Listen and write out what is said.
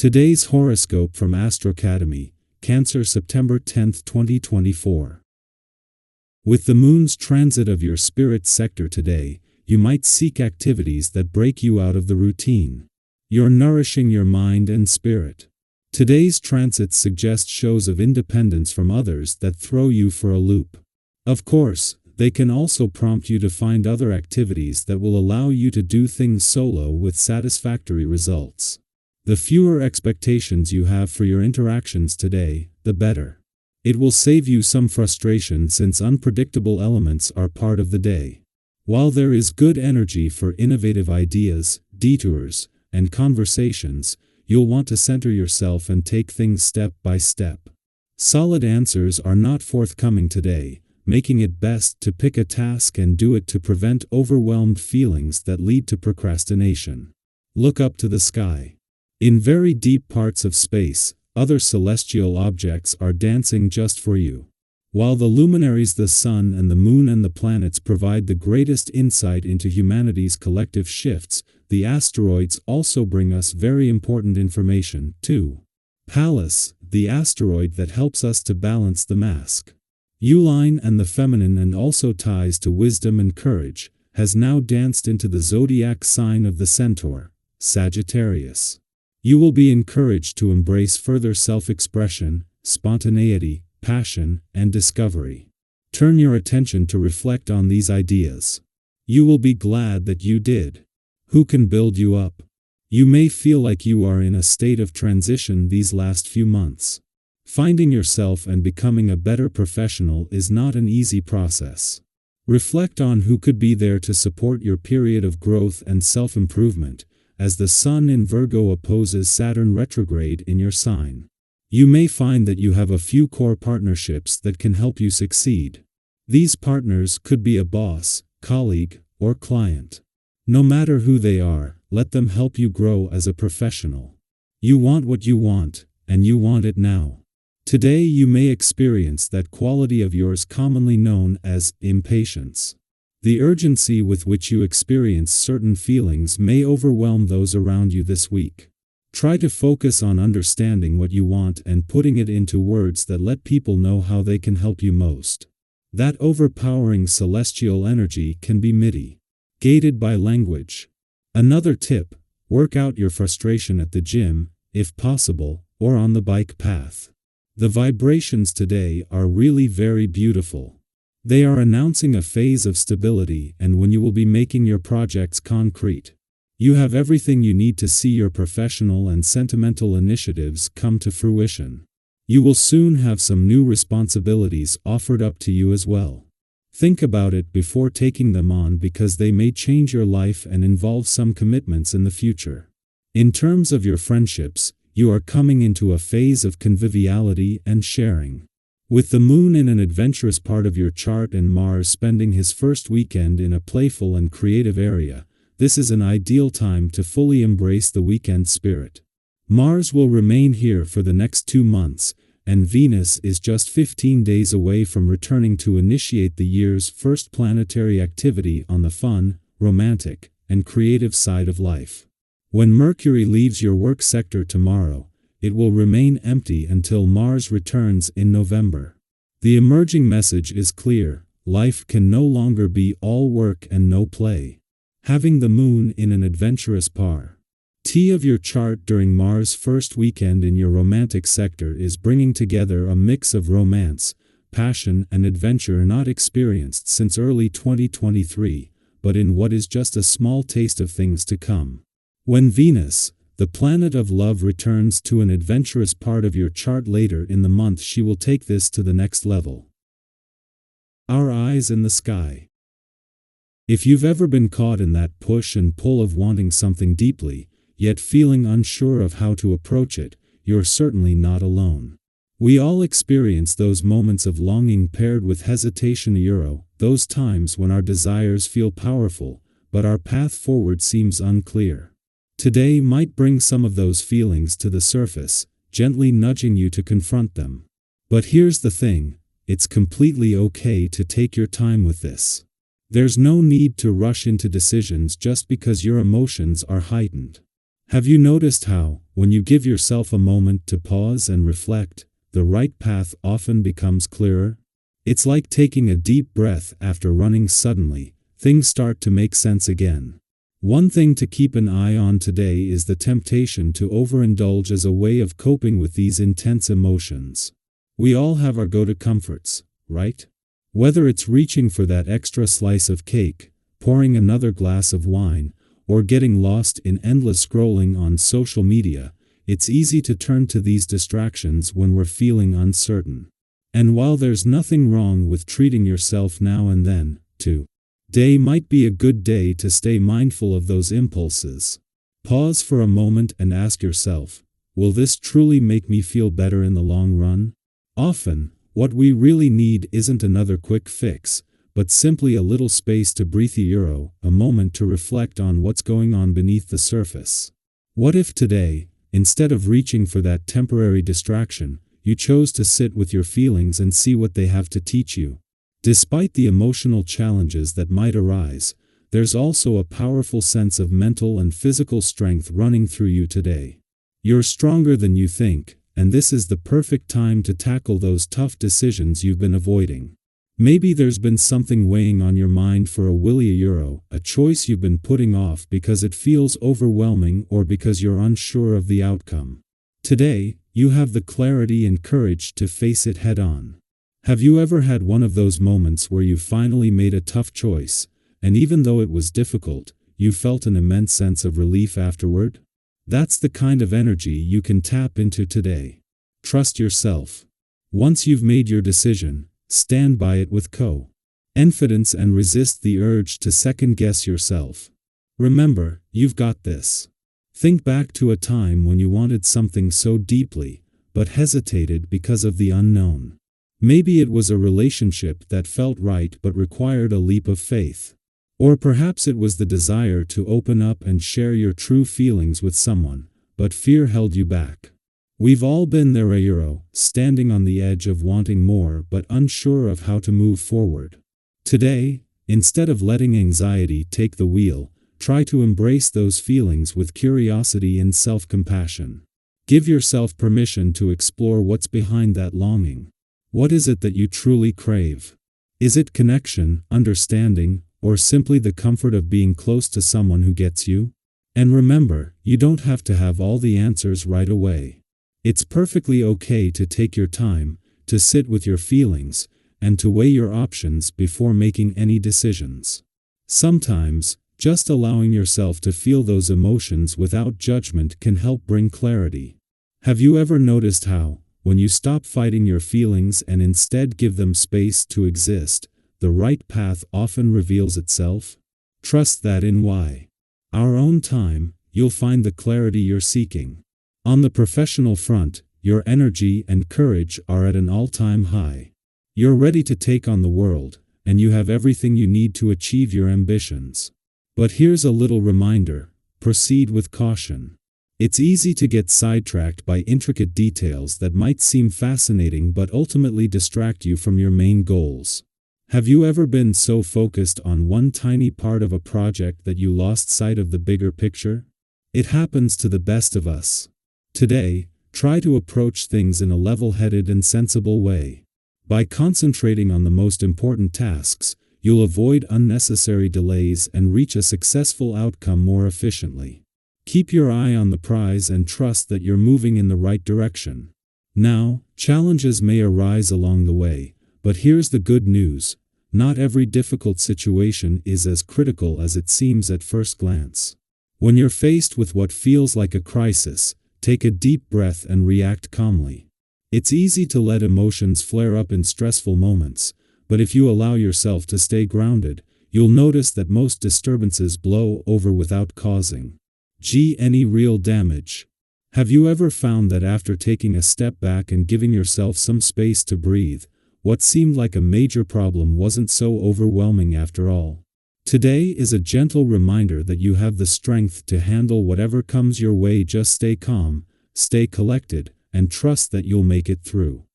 Today's horoscope from AstroCademy, Cancer, September 10, 2024. With the moon's transit of your spirit sector today, you might seek activities that break you out of the routine. You're nourishing your mind and spirit. Today's transits suggest shows of independence from others that throw you for a loop. Of course, they can also prompt you to find other activities that will allow you to do things solo with satisfactory results. The fewer expectations you have for your interactions today, the better. It will save you some frustration since unpredictable elements are part of the day. While there is good energy for innovative ideas, detours, and conversations, you'll want to center yourself and take things step by step. Solid answers are not forthcoming today, making it best to pick a task and do it to prevent overwhelmed feelings that lead to procrastination. Look up to the sky. In very deep parts of space, other celestial objects are dancing just for you. While the luminaries, the sun and the moon and the planets, provide the greatest insight into humanity's collective shifts, the asteroids also bring us very important information, too. Pallas, the asteroid that helps us to balance the mask. Uline and the feminine and also ties to wisdom and courage, has now danced into the zodiac sign of the Centaur, Sagittarius. You will be encouraged to embrace further self-expression, spontaneity, passion, and discovery. Turn your attention to reflect on these ideas. You will be glad that you did. Who can build you up? You may feel like you are in a state of transition these last few months. Finding yourself and becoming a better professional is not an easy process. Reflect on who could be there to support your period of growth and self-improvement, as the Sun in Virgo opposes Saturn retrograde in your sign. You may find that you have a few core partnerships that can help you succeed. These partners could be a boss, colleague, or client. No matter who they are, let them help you grow as a professional. You want what you want, and you want it now. Today you may experience that quality of yours commonly known as impatience. The urgency with which you experience certain feelings may overwhelm those around you this week. Try to focus on understanding what you want and putting it into words that let people know how they can help you most. That overpowering celestial energy can be mitigated by language. Another tip: work out your frustration at the gym, if possible, or on the bike path. The vibrations today are really very beautiful. They are announcing a phase of stability and when you will be making your projects concrete. You have everything you need to see your professional and sentimental initiatives come to fruition. You will soon have some new responsibilities offered up to you as well. Think about it before taking them on because they may change your life and involve some commitments in the future. In terms of your friendships, you are coming into a phase of conviviality and sharing. With the moon in an adventurous part of your chart and Mars spending his first weekend in a playful and creative area, this is an ideal time to fully embrace the weekend spirit. Mars will remain here for the next 2 months, and Venus is just 15 days away from returning to initiate the year's first planetary activity on the fun, romantic, and creative side of life. When Mercury leaves your work sector tomorrow, it will remain empty until Mars returns in November. The emerging message is clear: life can no longer be all work and no play. Having the moon in an adventurous part of your chart during Mars' first weekend in your romantic sector is bringing together a mix of romance, passion, and adventure not experienced since early 2023, but in what is just a small taste of things to come. When Venus, the planet of love, returns to an adventurous part of your chart later in the month, she will take this to the next level. Our eyes in the sky. If you've ever been caught in that push and pull of wanting something deeply, yet feeling unsure of how to approach it, you're certainly not alone. We all experience those moments of longing paired with hesitation, those times when our desires feel powerful, but our path forward seems unclear. Today might bring some of those feelings to the surface, gently nudging you to confront them. But here's the thing: it's completely okay to take your time with this. There's no need to rush into decisions just because your emotions are heightened. Have you noticed how, when you give yourself a moment to pause and reflect, the right path often becomes clearer? It's like taking a deep breath after running suddenly, things start to make sense again. One thing to keep an eye on today is the temptation to overindulge as a way of coping with these intense emotions. We all have our go-to comforts, right? Whether it's reaching for that extra slice of cake, pouring another glass of wine, or getting lost in endless scrolling on social media, it's easy to turn to these distractions when we're feeling uncertain. And while there's nothing wrong with treating yourself now and then, today might be a good day to stay mindful of those impulses. Pause for a moment and ask yourself, will this truly make me feel better in the long run? Often, what we really need isn't another quick fix, but simply a little space to breathe, a moment to reflect on what's going on beneath the surface. What if today, instead of reaching for that temporary distraction, you chose to sit with your feelings and see what they have to teach you? Despite the emotional challenges that might arise, there's also a powerful sense of mental and physical strength running through you today. You're stronger than you think, and this is the perfect time to tackle those tough decisions you've been avoiding. Maybe there's been something weighing on your mind for a choice you've been putting off because it feels overwhelming or because you're unsure of the outcome. Today, you have the clarity and courage to face it head-on. Have you ever had one of those moments where you finally made a tough choice, and even though it was difficult, you felt an immense sense of relief afterward? That's the kind of energy you can tap into today. Trust yourself. Once you've made your decision, stand by it with confidence and resist the urge to second-guess yourself. Remember, you've got this. Think back to a time when you wanted something so deeply, but hesitated because of the unknown. Maybe it was a relationship that felt right but required a leap of faith. Or perhaps it was the desire to open up and share your true feelings with someone, but fear held you back. We've all been there, standing on the edge of wanting more but unsure of how to move forward. Today, instead of letting anxiety take the wheel, try to embrace those feelings with curiosity and self-compassion. Give yourself permission to explore what's behind that longing. What is it that you truly crave? Is it connection, understanding, or simply the comfort of being close to someone who gets you? And remember, you don't have to have all the answers right away. It's perfectly okay to take your time, to sit with your feelings, and to weigh your options before making any decisions. Sometimes, just allowing yourself to feel those emotions without judgment can help bring clarity. Have you ever noticed how, when you stop fighting your feelings and instead give them space to exist, the right path often reveals itself? Trust that in our own time, you'll find the clarity you're seeking. On the professional front, your energy and courage are at an all-time high. You're ready to take on the world, and you have everything you need to achieve your ambitions. But here's a little reminder: proceed with caution. It's easy to get sidetracked by intricate details that might seem fascinating but ultimately distract you from your main goals. Have you ever been so focused on one tiny part of a project that you lost sight of the bigger picture? It happens to the best of us. Today, try to approach things in a level-headed and sensible way. By concentrating on the most important tasks, you'll avoid unnecessary delays and reach a successful outcome more efficiently. Keep your eye on the prize and trust that you're moving in the right direction. Now, challenges may arise along the way, but here's the good news: not every difficult situation is as critical as it seems at first glance. When you're faced with what feels like a crisis, take a deep breath and react calmly. It's easy to let emotions flare up in stressful moments, but if you allow yourself to stay grounded, you'll notice that most disturbances blow over without causing any real damage. Have you ever found that after taking a step back and giving yourself some space to breathe, what seemed like a major problem wasn't so overwhelming after all? Today is a gentle reminder that you have the strength to handle whatever comes your way. Just stay calm, stay collected, and trust that you'll make it through.